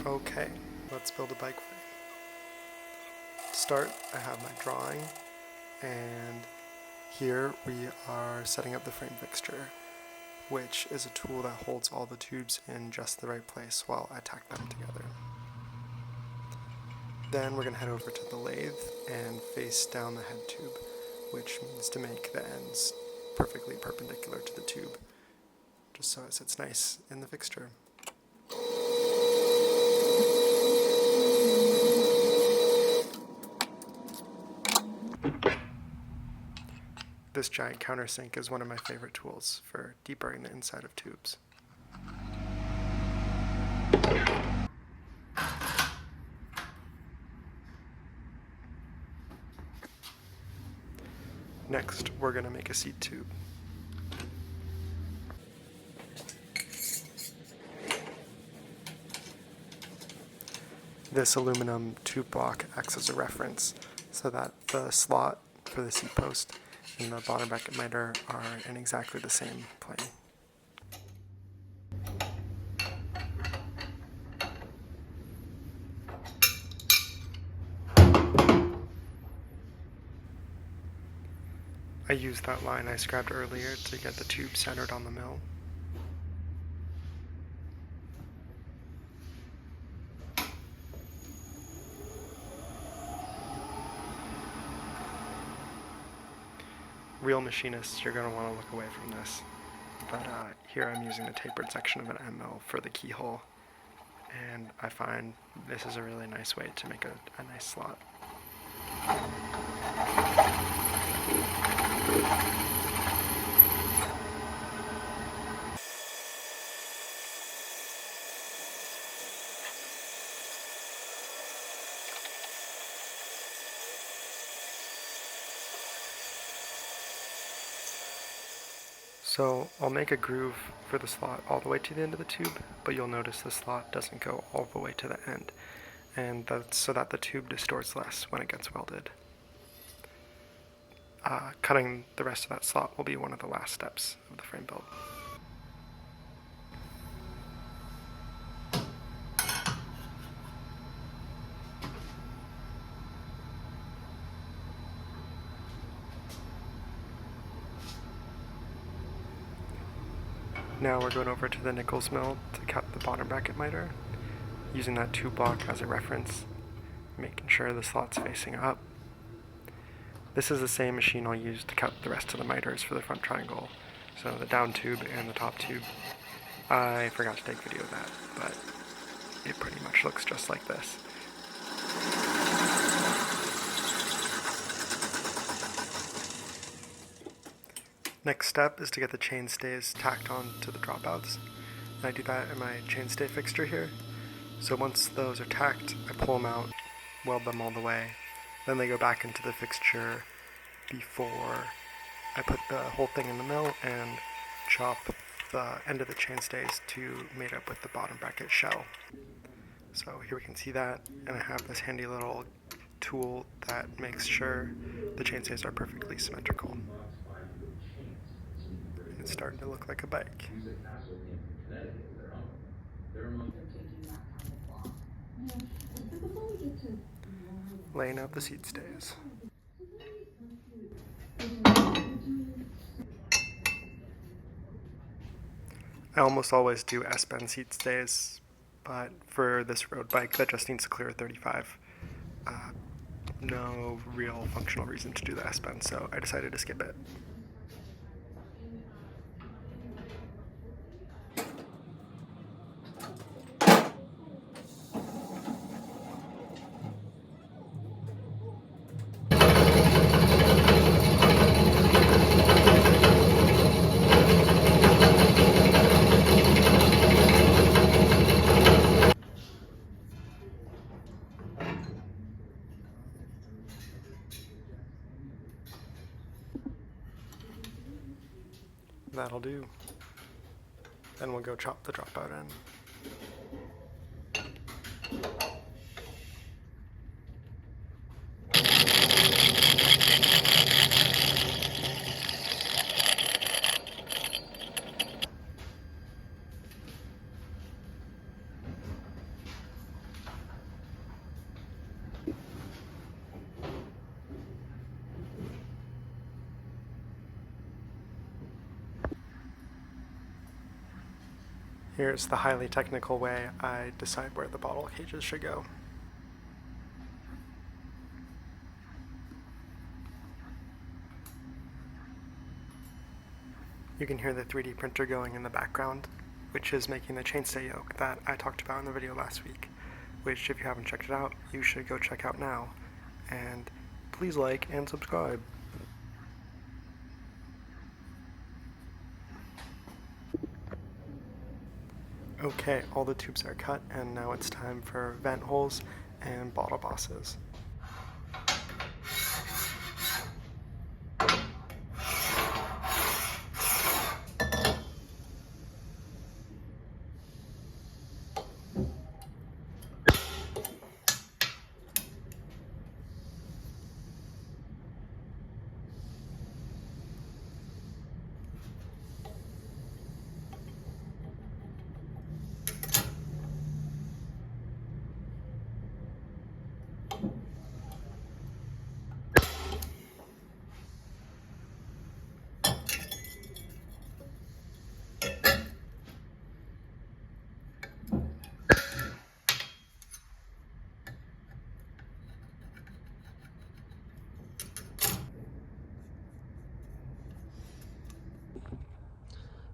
Okay, let's build a bike frame. To start, I have my drawing, and here we are setting up the frame fixture, which is a tool that holds all the tubes in just the right place while I tack them together. Then we're going to head over to the lathe and face down the head tube, which means to make the ends perfectly perpendicular to the tube, just so it sits nice in the fixture. This giant countersink is one of my favorite tools for deburring the inside of tubes. Next, we're going to make a seat tube. This aluminum tube block acts as a reference so that the slot for the seat post and the bottom bracket miter are in exactly the same plane. I used that line I scribed earlier to get the tube centered on the mill. Real machinists, you're going to want to look away from this, but here I'm using the tapered section of an end mill for the keyhole, and I find this is a really nice way to make a nice slot. So I'll make a groove for the slot all the way to the end of the tube, but you'll notice the slot doesn't go all the way to the end, and that's so that the tube distorts less when it gets welded. Cutting the rest of that slot will be one of the last steps of the frame build. Now we're going over to the Nichols mill to cut the bottom bracket miter, using that tube block as a reference, making sure the slot's facing up. This is the same machine I'll use to cut the rest of the miters for the front triangle, so the down tube and the top tube. I forgot to take video of that, but it pretty much looks just like this. Next step is to get the chainstays tacked on to the dropouts, and I do that in my chainstay fixture here. So once those are tacked, I pull them out, weld them all the way, then they go back into the fixture before I put the whole thing in the mill and chop the end of the chainstays to mate up with the bottom bracket shell. So here we can see that, and I have this handy little tool that makes sure the chainstays are perfectly symmetrical. It's starting to look like a bike. Laying out the seat stays. I almost always do S-bend seat stays, but for this road bike that just needs to clear a 35, no real functional reason to do the S-bend, so I decided to skip it. That'll do. Then we'll go chop the dropout end. Here's the highly technical way I decide where the bottle cages should go. You can hear the 3D printer going in the background, which is making the chainstay yoke that I talked about in the video last week, which if you haven't checked it out, you should go check out now. And please like and subscribe. Okay, all the tubes are cut, and now it's time for vent holes and bottle bosses.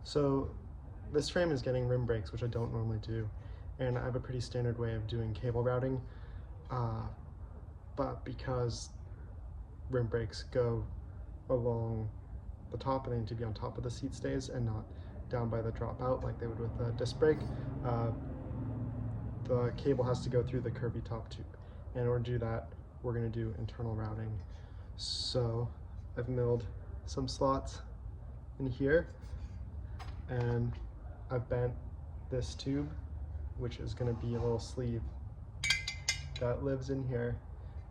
So this frame is getting rim brakes, which I don't normally do, and I have a pretty standard way of doing cable routing, but because rim brakes go along the top and they need to be on top of the seat stays and not down by the dropout like they would with a disc brake, the cable has to go through the curvy top tube. And in order to do that, we're going to do internal routing. So I've milled some slots in here, and I've bent this tube, which is going to be a little sleeve that lives in here,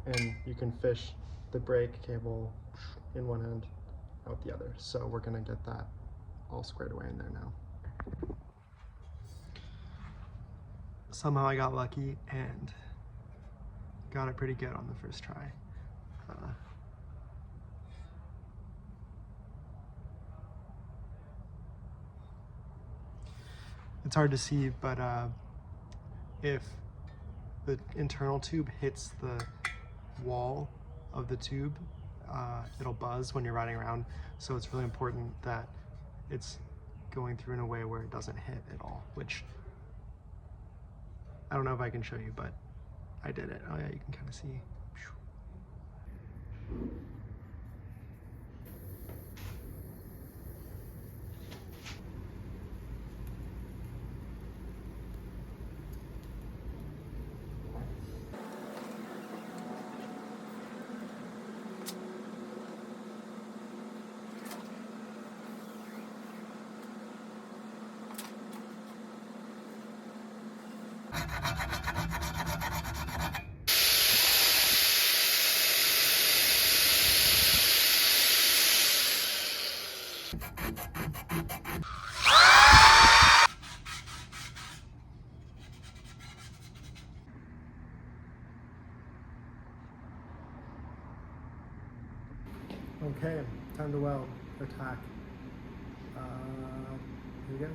and you can fish the brake cable in one end, out the other. So we're going to get that all squared away in there now. Somehow I got lucky and got it pretty good on the first try. It's hard to see, but if the internal tube hits the wall of the tube, it'll buzz when you're riding around. So it's really important that it's going through in a way where it doesn't hit at all, which I don't know if I can show you, but I did it. Oh yeah, you can kind of see. Okay, time to weld or tack. Here we go.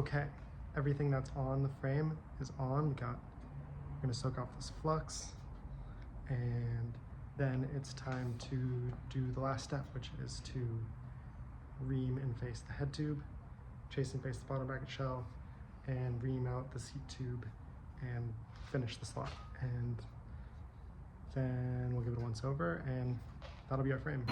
Okay, everything that's on the frame is on. We're gonna soak off this flux, and then it's time to do the last step, which is to ream and face the head tube, chase and face the bottom bracket shell, and ream out the seat tube and finish the slot. And then we'll give it a once over, and that'll be our frame.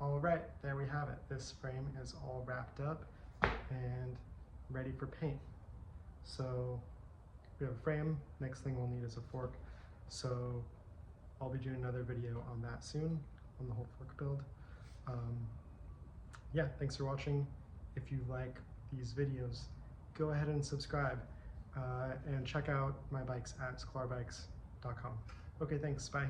All right, there we have it. This frame is all wrapped up and ready for paint. So we have a frame. Next thing we'll need is a fork. So I'll be doing another video on that soon, on the whole fork build. Yeah, thanks for watching. If you like these videos, go ahead and subscribe and check out my bikes at skarbikes.com. Okay, thanks, bye.